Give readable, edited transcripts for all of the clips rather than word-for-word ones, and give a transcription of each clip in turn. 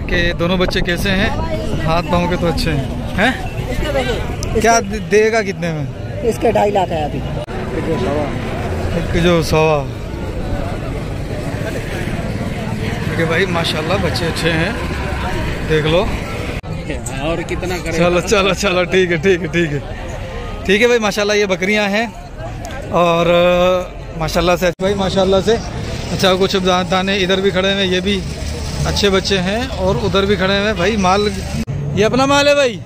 कि दोनों बच्चे कैसे हैं, हाथ पाँव के तो अच्छे हैं। क्या देगा कितने में? इसके 2.5 लाख है अभी। जो 1.25। ठीक है भाई, माशाल्लाह बच्चे अच्छे हैं, देख लो। और कितना करें? चलो चलो चलो, ठीक है ठीक है ठीक है ठीक है भाई। माशाल्लाह ये बकरियां हैं और माशाल्लाह से भाई, माशाल्लाह से अच्छा। कुछ दाने इधर भी खड़े हैं, ये भी अच्छे बच्चे हैं, और उधर भी खड़े हैं भाई। माल ये अपना माल है भाई।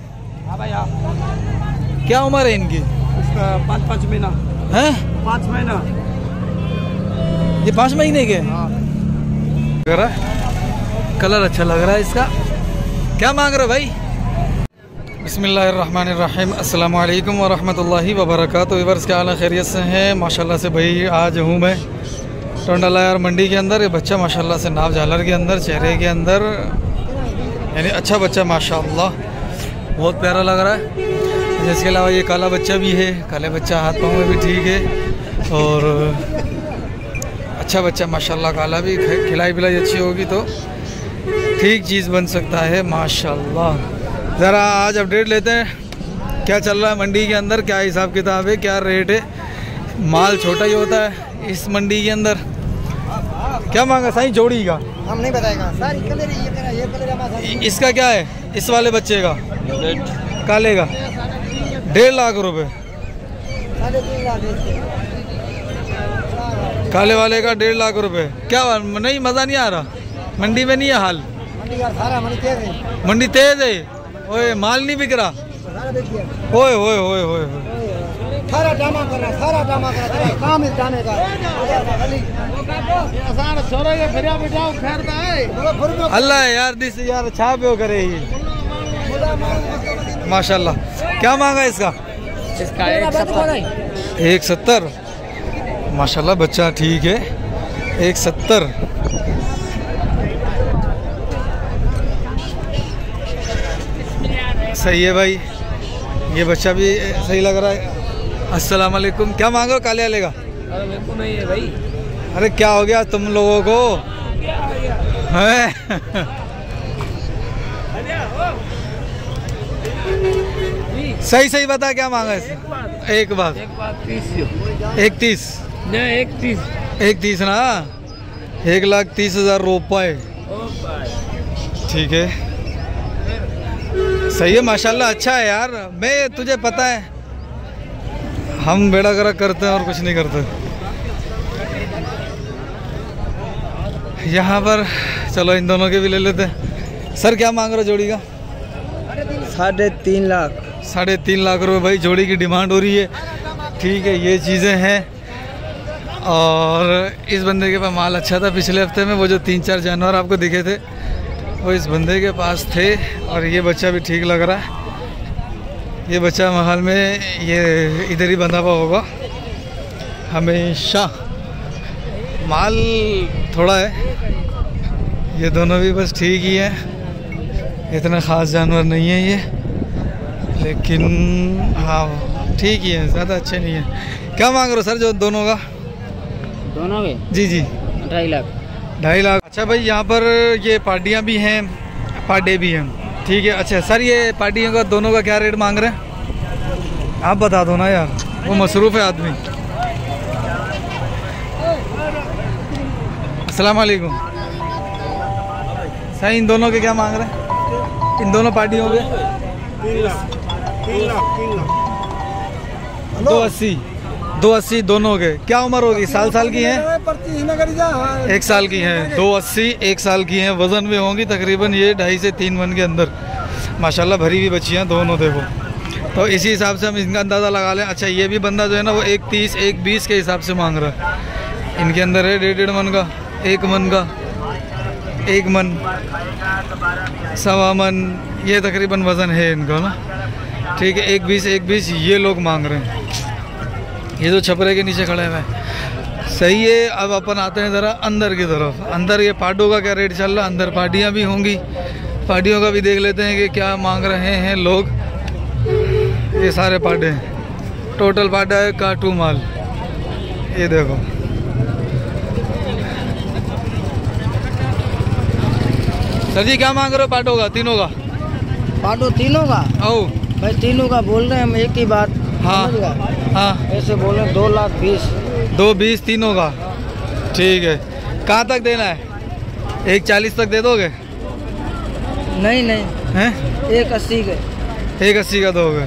हाँ भाई हाँ। क्या उम्र है इनकी? इसका 5 महीना है। 5 महीना। ये 5 महीने के? हाँ। कलर अच्छा लग रहा है इसका। क्या मांग रहे हो भाई? बिस्मिल्लाहिर्रहमानिर्रहीम। अस्सलाम वालेकुम वरहमतुल्लाहि वबरकातुहू। व्यूअर्स क्या हाल है, खैरियत से हैं? माशाल्लाह से भाई आज हूँ मैं टोंडालायर मंडी के अंदर। ये बच्चा माशाल्लाह से नाव झालर के अंदर, चेहरे के अंदर, यानी अच्छा बच्चा माशाल्लाह, बहुत प्यारा लग रहा है। इसके अलावा ये काला बच्चा भी है, काले बच्चा हाथ पाँव में भी ठीक है, और अच्छा बच्चा माशाल्लाह। काला भी खिलाई पिलाई अच्छी होगी तो ठीक चीज़ बन सकता है माशाल्लाह। ज़रा आज अपडेट लेते हैं, क्या चल रहा है मंडी के अंदर, क्या हिसाब किताब है, क्या रेट है। माल छोटा ही होता है इस मंडी के अंदर। क्या मांगा साईं जोड़ी का? हम नहीं बताएगा सर। ये कलर इसका क्या है, इस वाले बच्चे का काले का? 1.5 लाख रुपए। 3.5 लाख। काले वाले का 1.5 लाख रुपए। क्या नहीं, मज़ा नहीं आ रहा मंडी में? नहीं है हाल? मंडी तेज है। ओए माल नहीं बिक रहा। ओए ओए ओए ओए सारा ड्रामा कर रहा, सारा ड्रामा कर रहा, काम इस ड्रामे का। अल्लाह यार, दिस यार छा पे करे ही माशाल्लाह। क्या मांगा इसका? इसका 1.70 माशाल्लाह, बच्चा ठीक है। 1.70 सही है भाई, ये बच्चा भी सही लग रहा है। अस्सलाम वालेकुम। क्या मांगो काले वाले का? अरे मेरे को नहीं है भाई। अरे क्या हो गया तुम लोगों को? है सही सही बता, क्या मांगा इसे? एक बात 1.30 1.30 ना, 1,30,000 रुपए। ठीक है, सही है माशाल्लाह, अच्छा है यार। मैं तुझे पता है हम बेड़ा गर्क करते हैं और कुछ नहीं करते यहाँ पर। चलो इन दोनों के भी ले लेते हैं। सर क्या मांग रहे हो जोड़ी का? 3.5 लाख। 3.5 लाख रुपए भाई जोड़ी की डिमांड हो रही है। ठीक है, ये चीज़ें हैं। और इस बंदे के पास माल अच्छा था पिछले हफ्ते में, वो जो 3-4 जानवर आपको दिखे थे वो इस बंदे के पास थे। और ये बच्चा भी ठीक लग रहा है। ये बच्चा महल में ये इधर ही बंधा हुआ होगा हमेशा। माल थोड़ा है, ये दोनों भी बस ठीक ही है, इतना ख़ास जानवर नहीं है ये, लेकिन हाँ ठीक ही है, ज़्यादा अच्छे नहीं है। क्या मांग रहे हो सर जो दोनों का? दोनों के? जी जी 2.5 लाख। 2.5 लाख। अच्छा भाई, यहाँ पर ये पार्टियाँ भी हैं, पार्टे भी हैं। ठीक है। अच्छा सर, ये पार्टियों का दोनों का क्या रेट मांग रहे हैं? आप बता दो ना यार, वो मसरूफ़ है आदमी। अस्सलाम वालेकुम। सर इन दोनों के क्या मांग रहे हैं, इन दोनों पार्टियों के? 280 दोनों के। क्या उम्र होगी? साल की हैं? 1 साल की हैं। 280 1 साल की हैं। वज़न में होंगी तकरीबन ये 2.5 से 3 मन के अंदर। माशाल्लाह भरी हुई बच्चियाँ दोनों, देखो। तो इसी हिसाब से हम इनका अंदाज़ा लगा लें। अच्छा ये भी बंदा जो है ना वो 1.30 1.20 के हिसाब से मांग रहा है। इनके अंदर है 1.5 मन का, 1 मन का, 1 मन, 1.25 मन, ये तकरीबन वज़न है इनका ना। ठीक है, 1.20 ये लोग मांग रहे हैं, ये जो छपरे के नीचे खड़े हैं। सही है। अब अपन आते हैं ज़रा अंदर की तरफ। अंदर ये पार्टियों का क्या रेट चल रहा है? अंदर पार्टियाँ भी होंगी, पार्टियों का भी देख लेते हैं कि क्या मांग रहे हैं लोग। ये सारे पार्टे हैं, टोटल पार्टा है काटू माल। ये देखो, सर जी क्या मांग रहे हो पाटो का, तीनों का? पाटो तीनों का? ओ भाई तीनों का बोल रहे हैं हम, एक ही बात। हाँ हाँ, ऐसे बोले 2,20,000। 2,20,000 तीनों का, ठीक है। कहाँ तक देना है? 1,40,000 तक दे दोगे? नहीं नहीं हैं? 1,80 के। 1,80 का दोगे,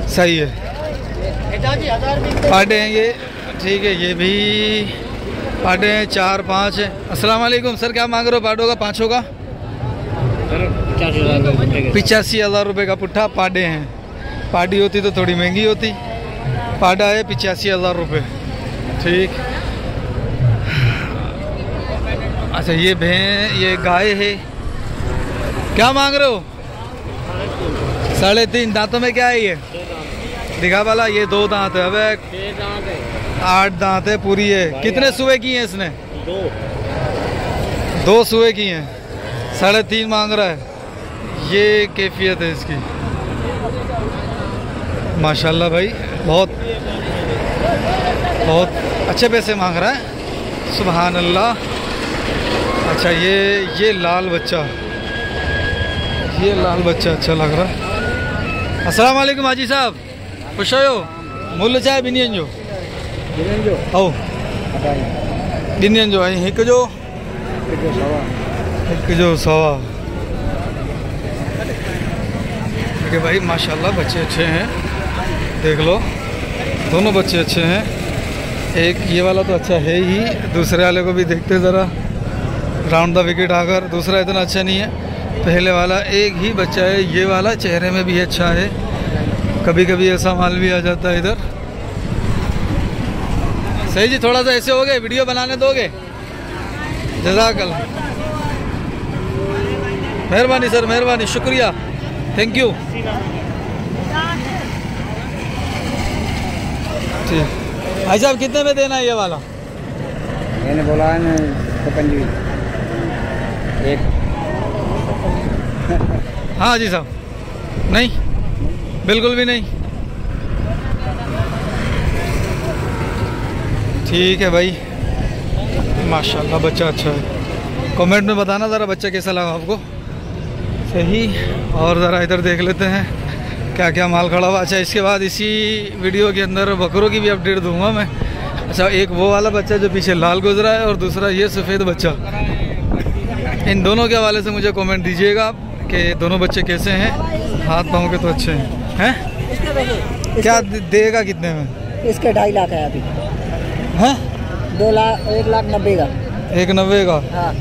सही है। पाटे हैं ये, ठीक है। ये भी पाटे हैं, 4 5 है। अस्सलाम वालेकुम सर, क्या मांग रहे हो पाटों का, पाँचों का? 85,000 रुपये का पुट्ठा पाडे हैं। पाडी होती तो थोड़ी महंगी होती, पाडा है 85,000 रुपये, ठीक। अच्छा ये गाय है, क्या मांग रहे हो? 3.5 दांतों में क्या है ये? दिखा वाला, ये 2 दांत है, अब 8 दांत है, पूरी है। कितने सुए की हैं इसने? 2 सुए की हैं, 3.5 मांग रहा है। ये कैफियत है इसकी, माशाल्लाह भाई, बहुत बहुत अच्छे पैसे मांग रहा है, सुभान अल्लाह। अच्छा ये लाल बच्चा, ये लाल बच्चा अच्छा लग रहा है। अस्सलाम वालेकुम हाजी साहब, खुश हो? मूल्य चाहे बिनियन जो ओ बिनियन जो है, हिक जो सवा। ठीक है भाई, माशाल्लाह बच्चे अच्छे हैं, देख लो दोनों बच्चे अच्छे हैं। एक ये वाला तो अच्छा है ही, दूसरे वाले को भी देखते ज़रा, राउंड द विकेट आकर। दूसरा इतना अच्छा नहीं है, पहले वाला एक ही बच्चा है। ये वाला चेहरे में भी अच्छा है, कभी कभी ऐसा माल भी आ जाता है इधर। सही जी, थोड़ा सा ऐसे हो गए, वीडियो बनाने दोगे? जज़ाकल्लाह, मेहरबानी सर, मेहरबानी, शुक्रिया, थैंक यू। ठीक भाई साहब, कितने में देना है ये वाला? मैंने बोला है ना 55। हाँ जी साहब, नहीं बिल्कुल भी नहीं। ठीक है भाई, माशाल्लाह बच्चा अच्छा है। कमेंट में बताना ज़रा बच्चा कैसा लगा आपको, सही। और ज़रा इधर देख लेते हैं क्या क्या माल खड़ा हुआ। अच्छा, इसके बाद इसी वीडियो के अंदर बकरों की भी अपडेट दूंगा मैं। अच्छा, एक वो वाला बच्चा जो पीछे लाल गुजरा है, और दूसरा ये सफ़ेद बच्चा। इन दोनों के हवाले से मुझे कमेंट दीजिएगा आप कि दोनों बच्चे कैसे हैं, हाथ पाँव के तो अच्छे हैं। क्या देगा कितने में? इसके 2.5 लाख है अभी। हैं? 1,90,000 का। 1,90,000 का? हाँ।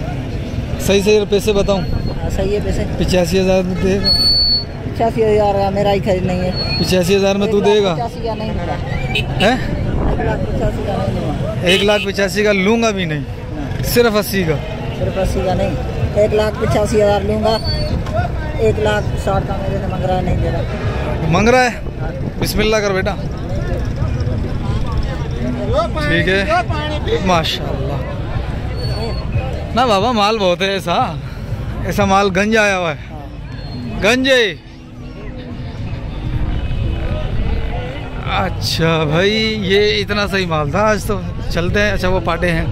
सही सही पैसे बताऊँ? हाँ सही है पैसे। 85,000 में देगा? 85,000 का मेरा ही खरीद नहीं है। 85,000 में तू देगा? 1,85,000 का नहीं मिला है? 1,85,000 का नहीं लूँगा। 1,85,000 का लूँगा भी नहीं, सिर्फ 80 का? सिर्फ 80 का नहीं, 1,85,000 लूँगा। 1,60,000 का मेरे से मंग रहा है, नहीं दे रहा। मंग रहा है? बिस्मिल्लाह कर बेटा। ठीक है, माशाल्लाह। ना बाबा, माल बहुत है, ऐसा माल गंज आया हुआ है, गंजे। अच्छा भाई, ये इतना सही माल था आज तो। चलते हैं। अच्छा, वो पाटे हैं,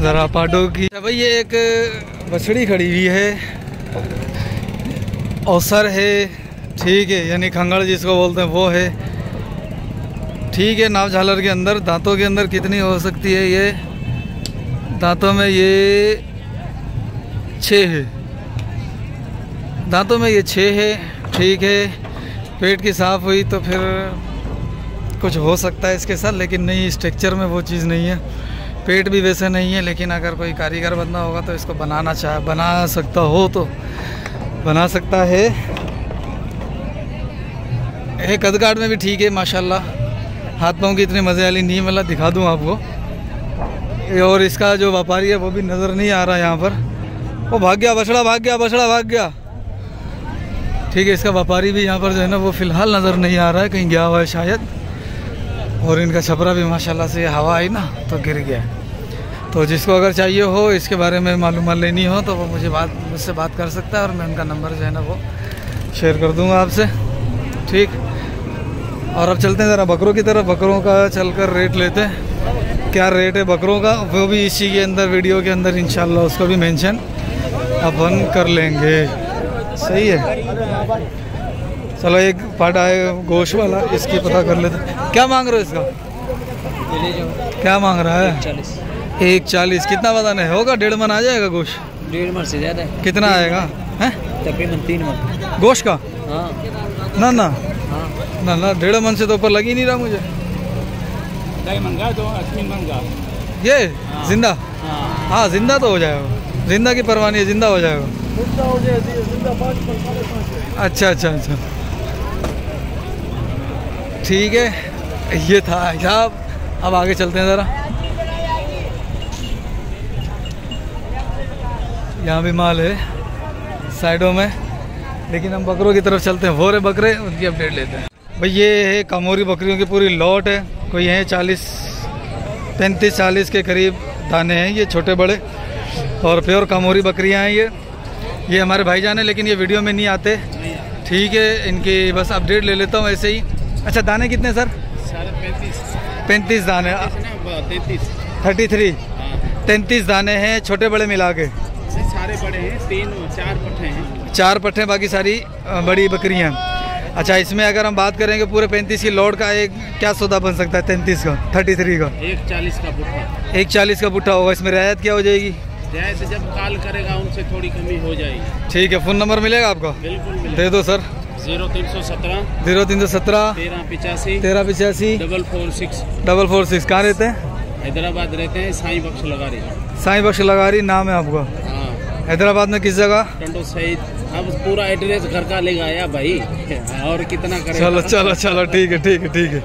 ज़रा पाटों की। भाई ये एक बछड़ी खड़ी हुई है, औसर है, ठीक है, यानी खंगड़ जिसको बोलते हैं वो है, ठीक है। नाव झालर के अंदर, दांतों के अंदर कितनी हो सकती है ये? दांतों में ये 6 है, दांतों में ये 6 है, ठीक है। पेट की साफ़ हुई तो फिर कुछ हो सकता है इसके साथ, लेकिन नहीं, स्ट्रक्चर में वो चीज़ नहीं है। पेट भी वैसे नहीं है, लेकिन अगर कोई कारीगर बंदा होगा तो इसको बना सकता हो तो बना सकता है। एक कदकाठ में भी ठीक है माशाल्लाह, हाथ पाँव की इतनी मज़े वाली नहीं मिला, दिखा दूँ आपको। और इसका जो व्यापारी है वो भी नज़र नहीं आ रहा यहाँ पर, वो भाग गया, बछड़ा भाग गया, बछड़ा भाग गया, ठीक है। इसका व्यापारी भी यहाँ पर जो है ना वो फ़िलहाल नज़र नहीं आ रहा है, कहीं गया हुआ है शायद। और इनका छपरा भी माशाल्लाह से हवा आई ना तो गिर गया। तो जिसको अगर चाहिए हो, इसके बारे में मालूमात लेनी हो, तो वो मुझसे बात कर सकता है, और मैं उनका नंबर जो है ना वो शेयर कर दूँगा आपसे, ठीक। और अब चलते हैं ज़रा बकरों की तरफ। बकरों का चलकर रेट लेते हैं, क्या रेट है बकरों का, वो भी इसी के अंदर वीडियो के अंदर इंशाल्लाह उसको भी मेंशन अपन कर लेंगे। सही है। चलो एक पाटा है गोश्त वाला, इसकी पता कर लेते। क्या मांग रहे हो इसका? क्या मांग रहा है? 140। कितना वजन है? होगा 1.5 मन आ जाएगा गोश्त? 1.5 मन से ज़्यादा। कितना आएगा? है तकरीबन 3 मन गोश्त का? हाँ। ना ना हाँ। ना ना 1.5 मन से तो ऊपर लग ही नहीं रहा मुझे। ये जिंदा? हाँ जिंदा तो हो जाएगा, जिंदा की परवाह नहीं है, जिंदा हो जाएगा। अच्छा अच्छा अच्छा ठीक है, ये था साहब। अब आगे चलते हैं ज़रा। यहाँ भी माल है साइडों में, लेकिन हम बकरों की तरफ चलते हैं। वो रहे बकरे, उनकी अपडेट लेते हैं। भाई ये है कामोरी बकरियों की पूरी लॉट है। कोई है 35-40 के करीब दाने हैं ये, छोटे बड़े, और प्योर कामोरी बकरियां हैं ये हमारे भाईजान है, लेकिन ये वीडियो में नहीं आते। ठीक है, इनकी बस अपडेट ले लेता हूँ ऐसे ही। अच्छा दाने कितने सर? 35 दाने। 33 दाने हैं छोटे बड़े मिला के? सारे बड़े हैं, 4 पट्ठे हैं। 4 पट्ठे, बाकी सारी बड़ी बकरियां। अच्छा, इसमें अगर हम बात करेंगे पूरे 35 की लोड का, एक क्या सौदा बन सकता है 33 का, 33 का? 140 का पुट्ठा। 140 का पुट्ठा होगा। इसमें रियायत क्या हो जाएगी? रियायत जब कॉल करेगा उनसे थोड़ी कमी हो जाएगी। ठीक है, फ़ोन नंबर मिलेगा आपका? बिल्कुल दे दो सर। 0317 1385 446 446। कहाँ रहते हैं? हैदराबाद रहते हैं, साईं बख्श लगारी। साईं बख्श लगारी नाम है आपका? हाँ। हैदराबाद में किस जगह? टंडो सईद। अब पूरा एड्रेस घर का ले आया भाई, और कितना करें। चलो चलो चलो ठीक है ठीक है ठीक है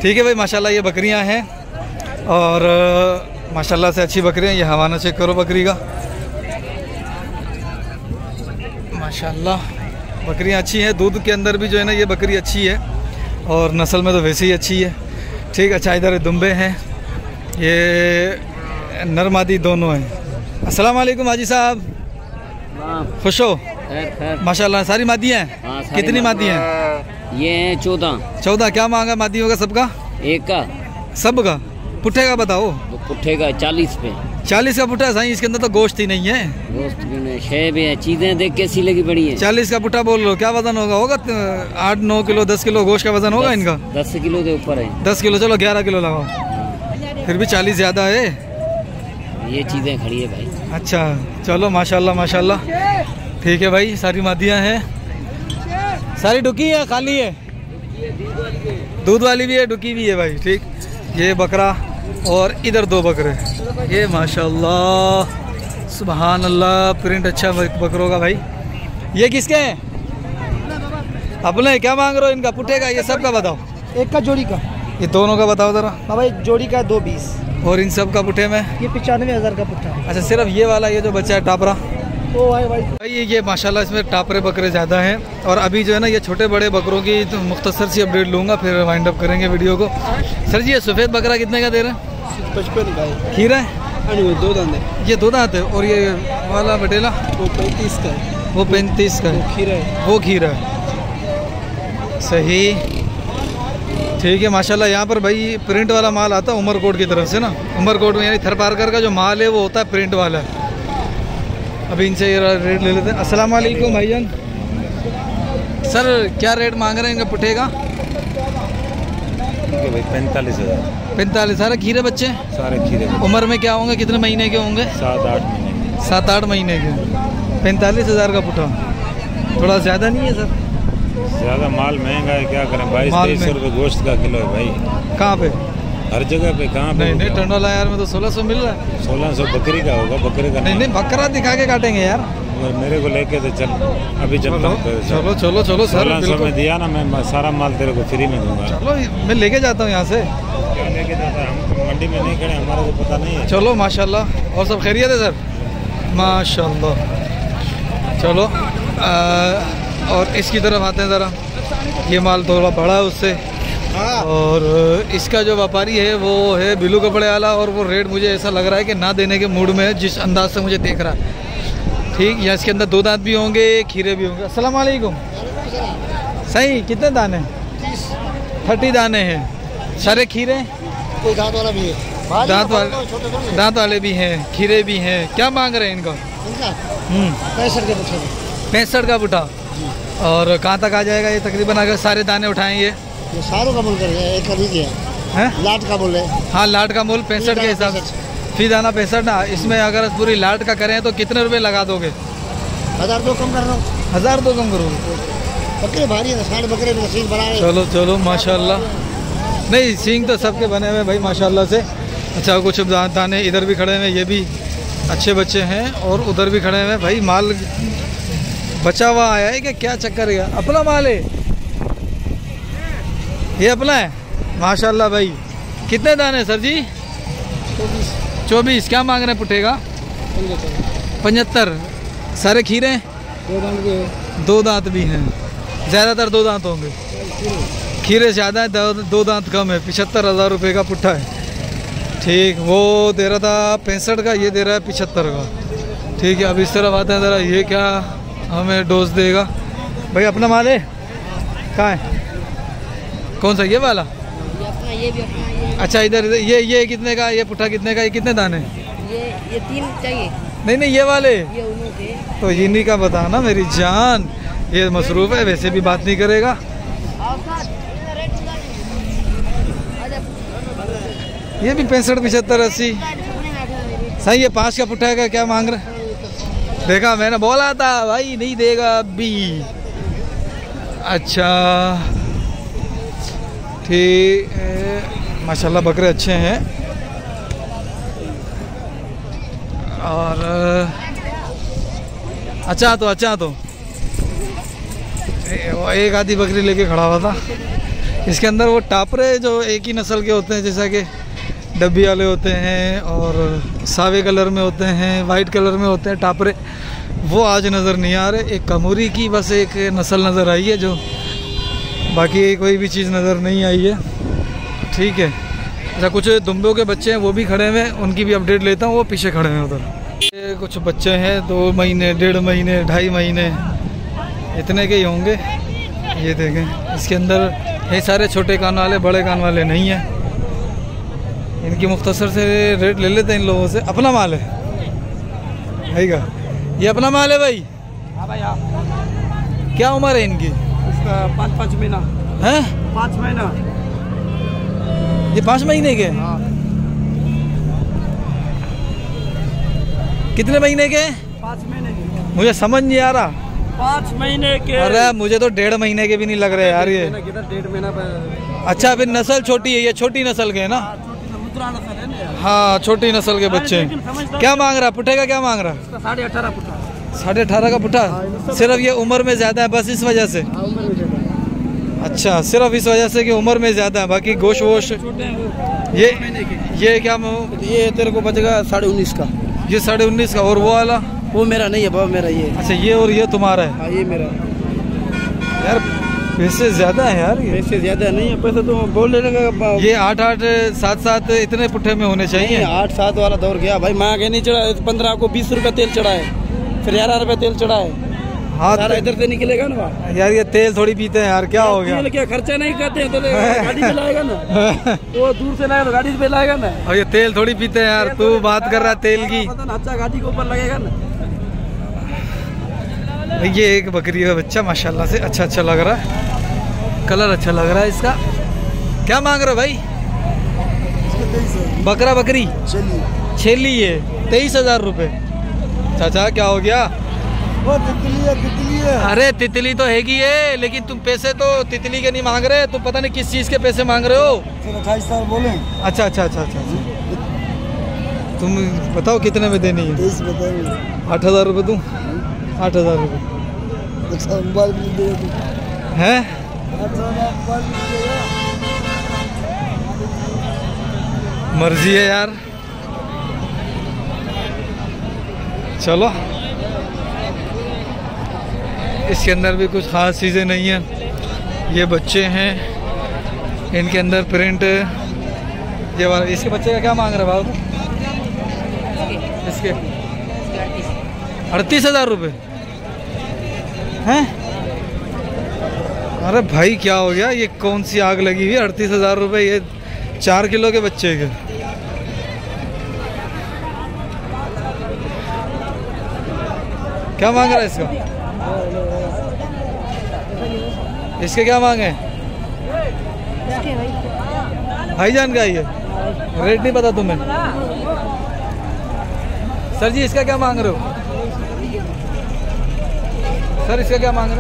ठीक है भाई। माशाल्लाह ये बकरियां हैं, और माशाल्लाह से अच्छी बकरियां। ये हवाना चेक करो बकरी का, माशाल्लाह बकरियां अच्छी हैं। दूध के अंदर भी जो है ना ये बकरी अच्छी है, और नस्ल में तो वैसे ही अच्छी है। ठीक। अच्छा, इधर दुम्बे हैं, ये नर मादी दोनों हैं। अस्सलाम वालेकुम हाजी साहब, खुश हो? माशाल्लाह सारी मादियाँ हैं? हाँ, कितनी मादियाँ हैं? ये हैं 14। क्या मांगा मादियों का सबका? एक का। सब का? पुट्ठे का बताओ। पुट्ठे का 40 पे। 40 का पुट्ठा? सही, इसके अंदर तो गोश्त ही नहीं है। गोश्त भी नहीं, शेब है, चीजें देख के सी लगी पड़ी है। 40 का पुट्ठा बोल लो, क्या वजन होगा? 8-9 किलो, 10 किलो गोश्त का वजन होगा इनका? 10 किलो के ऊपर है। 10 किलो, चलो 11 किलो लगाओ, फिर भी 40 ज़्यादा है। ये चीज़ें खड़ी है भाई। अच्छा चलो, माशाल्लाह माशाल्लाह। ठीक है भाई, सारी मादियाँ हैं, सारी डुकी है, खाली है? दूध वाली भी है, डुकी भी है भाई। ठीक। ये बकरा और इधर 2 बकरे, ये माशाल्लाह सुभान अल्लाह, प्रिंट अच्छा बकरों का भाई। ये किसके हैं? अपने? क्या मांग रहे हो इनका? पुट्ठे का? ये सब का बताओ। एक का जोड़ी का। ये दोनों का बताओ जरा। हाँ भाई, जोड़ी का 220। और इन सब का पुट्ठे में? ये 95,000 का पुट्ठा। अच्छा, सिर्फ ये वाला, ये जो बच्चा है टापरा? ओ भाई ये माशाल्लाह इसमें टापरे बकरे ज़्यादा हैं। और अभी जो है ना ये छोटे बड़े बकरों की तो मुख्तसर सी अपडेट लूँगा, फिर वाइंड अप करेंगे वीडियो को। सर जी, ये सफ़ेद बकरा कितने का दे रहे हैं? 55 का है। खीरा है? वो 2 दांत है। ये 2 दांत है। और ये वाला बटेला? वो 35 का है। वो 35 का है। खीरा है। वो खीरा है। सही। ठीक है माशाल्लाह। यहाँ पर भाई प्रिंट वाला माल आता है उमरकोट की तरफ से ना। उमरकोट में यानी थरपारकर का जो माल है वो होता है प्रिंट वाला। अभी इनसे ये रेट ले लेते हैं। अस्सलाम वालेकुम भाईजान। सर क्या रेट मांग रहे हैं इनका पुट्ठे का? 45,000। 45? सारे खीरे बच्चे? सारे खीरे। उम्र में क्या होंगे, कितने महीने के होंगे? 7-8 महीने। 7-8 महीने के। 45,000 का पुट्ठा थोड़ा ज़्यादा नहीं है सर? ज़्यादा माल महंगा है, क्या करें? 22-23 रुपये गोश्त का किलो है भाई। कहाँ पे? हर जगह पे। कहाँ पे? नहीं टंडोला यार में तो 1600 मिल रहा है। 1600 बकरी का होगा, बकरे का नहीं बकरा दिखा के काटेंगे यार। मेरे को लेके तो चल, अभी चलता हूँ। चलो चलो चलो सर, 1600 में दिया ना, मैं सारा माल तेरे को फ्री में दूंगा। चलो मैं लेके जाता हूँ यहाँ से। क्या लेके जाता है? हम मंडी में नहीं खड़े, हमारा को पता नहीं है। चलो माशाल्लाह। और सब खैरियत है सर? माशाल्लाह। चलो और इसकी तरफ आते हैं ज़रा। ये माल थोड़ा बड़ा है उससे, और इसका जो व्यापारी है वो है बिलू कपड़े वाला, और वो रेट मुझे ऐसा लग रहा है कि ना देने के मूड में है, जिस अंदाज से मुझे देख रहा है। ठीक। या इसके अंदर 2 दांत भी होंगे, खीरे भी होंगे। अस्सलाम वालेकुम। सही, कितने दाने? 30 दाने हैं। सारे खीरे? कोई दांत वाला भी है। दांत वाले भी हैं, खीरे भी हैं। क्या मांग रहे हैं इनका? 65 के पुट्ठे 65 का पुट्ठा। और कहाँ तक आ जाएगा ये तकरीबन अगर सारे दाने उठाएंगे? ये सारों का बोल कर एक कर ही हैं? लाट का बोले। हाँ, लाट का मोल 65 के हिसाब से फी दाना 65 ना। इसमें अगर पूरी लाट का करें तो कितने रुपए लगा दोगे? 1000 तो कम कर रहा हूँ। 1000 तो कम करोगे? बकरे भारी है, 60 बकरे में सींग बना है। चलो चलो माशाल्लाह। नहीं, सींग तो सबके बने हुए भाई माशाल्लाह से। अच्छा, कुछ दाने इधर भी खड़े हुए, ये भी अच्छे बच्चे हैं, और उधर भी खड़े हुए भाई। माल बचा हुआ आया है कि क्या चक्कर है? अपना माल है ये, अपना है माशाल्लाह भाई। कितने दाने सर जी? 24। क्या मांग रहे हैं पुट्ठे का? 75। सारे खीरे? 2 दांत भी हैं, ज़्यादातर 2 दांत होंगे। खीरे ज़्यादा है, 2 दांत कम है। 75,000 रुपये का पुट्ठा है। ठीक, वो दे रहा था 65 का, ये दे रहा है 75 का। ठीक है, अब इस तरफ आते हैं ज़रा, ये क्या हमें डोज देगा भाई? अपना माल है? कहाँ है? कौन सा, ये वाला? ये भी अपना। अच्छा, इधर ये कितने का? ये पुट्ठा कितने का? ये कितने दाने? ये 3 चाहिए। नहीं, ये वाले ये उन्हों के। तो इन्हीं का बताना मेरी जान। ये मसरूफ़ है, वैसे भी बात नहीं करेगा। ये भी 65, 75, 80 सही है। 5 का पुट्ठा का क्या मांग रहे? देखा, मैंने बोला था भाई नहीं देगा अभी। अच्छा ठीक है, माशाल्लाह बकरे अच्छे हैं। और अच्छा तो एक आधी बकरी लेके खड़ा हुआ था। इसके अंदर वो टापरे जो एक ही नस्ल के होते हैं, जैसा कि डब्बी वाले होते हैं और सावे कलर में होते हैं, वाइट कलर में होते हैं टापरे, वो आज नज़र नहीं आ रहे। एक कमूरी की बस एक नस्ल नज़र आई है, जो बाकी कोई भी चीज़ नज़र नहीं आई है। ठीक है। अच्छा, कुछ दुम्बों के बच्चे हैं, वो भी खड़े हुए हैं, उनकी भी अपडेट लेता हूँ। वो पीछे खड़े हैं उधर। ये कुछ बच्चे हैं, 2 महीने, 1.5 महीने, 2.5 महीने, इतने के ही होंगे। ये देखें, इसके अंदर ये सारे छोटे कान वाले, बड़े कान वाले नहीं हैं। इनकी मुख्तसर से रेट ले लेते हैं इन लोगों से। अपना माल है का? ये अपना माल है भाई? हाँ भाई, हाँ। क्या उम्र है इनकी? इसका 5 महीना है। 5 महीना। ये 5 महीने के? हाँ। कितने महीने के? 5 महीने के। मुझे समझ नहीं आ रहा। 5 महीने के। अरे मुझे तो 1.5 महीने के भी नहीं लग रहे यार ये। 1.5 महीना पर। अच्छा, फिर नस्ल छोटी है, ये छोटी नस्ल के है ना? हाँ, छोटी नस्ल के बच्चे। क्या मांग रहा पुट्ठे का? क्या मांग रहा? 18.5 पुट्ठा। 18.5 का पुट्ठा? सिर्फ ये उम्र में ज़्यादा है, बस इस वजह से? अच्छा, सिर्फ इस वजह से कि उम्र में ज़्यादा है, बाकी गोश्त वोश ये क्या? ये तेरे को बचेगा 19.5 का। ये 19.5 का। और वो वाला? वो मेरा नहीं है बाबा, मेरा ये। अच्छा, ये और ये तुम्हारा है? हाँ, ये मेरा। यार पैसे ज़्यादा है यार। ये पैसे ज़्यादा नहीं है, पैसे तो बोल लेने का। ये 8-8, 7-7 इतने पुट्ठे में होने चाहिए। 8-7 वाला दौर गया भाई। मैं आगे नहीं चढ़ा। 15 को 20 रुपये तेल चढ़ा है, फिर 11 रुपये तेल चढ़ा है। हाँ, सारा इधर से निकलेगा ना यार। ये तेल थोड़ी पीते हैं यार, क्या हो गया? क्या खर्चा नहीं करते हैं तो गाड़ी पे लाएगा ना। वो दूर से लाएगा तो गाड़ी पे लाएगा ना। और ये तेल थोड़ी पीते हैं यार। तू बात कर रहा है तेल की। अच्छा, गाड़ी के ऊपर लगेगा ना। ये एक बकरी का बच्चा माशाल्लाह से अच्छा लग रहा है, कलर अच्छा लग रहा है इसका। क्या मांग रहे हो भाई? बकरा बकरी छेली है 23,000 रुपये। चाचा क्या हो गया? वो तितली है। अरे तितली तो हैगी है, लेकिन तुम पैसे तो तितली के नहीं मांग रहे, तुम पता नहीं किस चीज़ के पैसे मांग रहे हो। 28,000 बोले। अच्छा। तुम बताओ कितने में देनी है? 8,000 रुपये दूँ? 8,000 रुपये है? मर्जी है यार। चलो, इसके अंदर भी कुछ ख़ास चीज़ें नहीं हैं। ये बच्चे हैं, इनके अंदर प्रिंट ये वाला। इसके बच्चे का क्या मांग रहे भाव? इसके 38,000 रुपये हैं? अरे भाई क्या हो गया? ये कौन सी आग लगी हुई? 38,000 रुपये ये 4 किलो के बच्चे के। क्या मांग रहा है इसका? इसके क्या मांगे? भाईजान का ही है, रेट नहीं पता तुम्हें? सर जी इसका क्या मांग रहे हो? सर इसका क्या मांग रहे हो?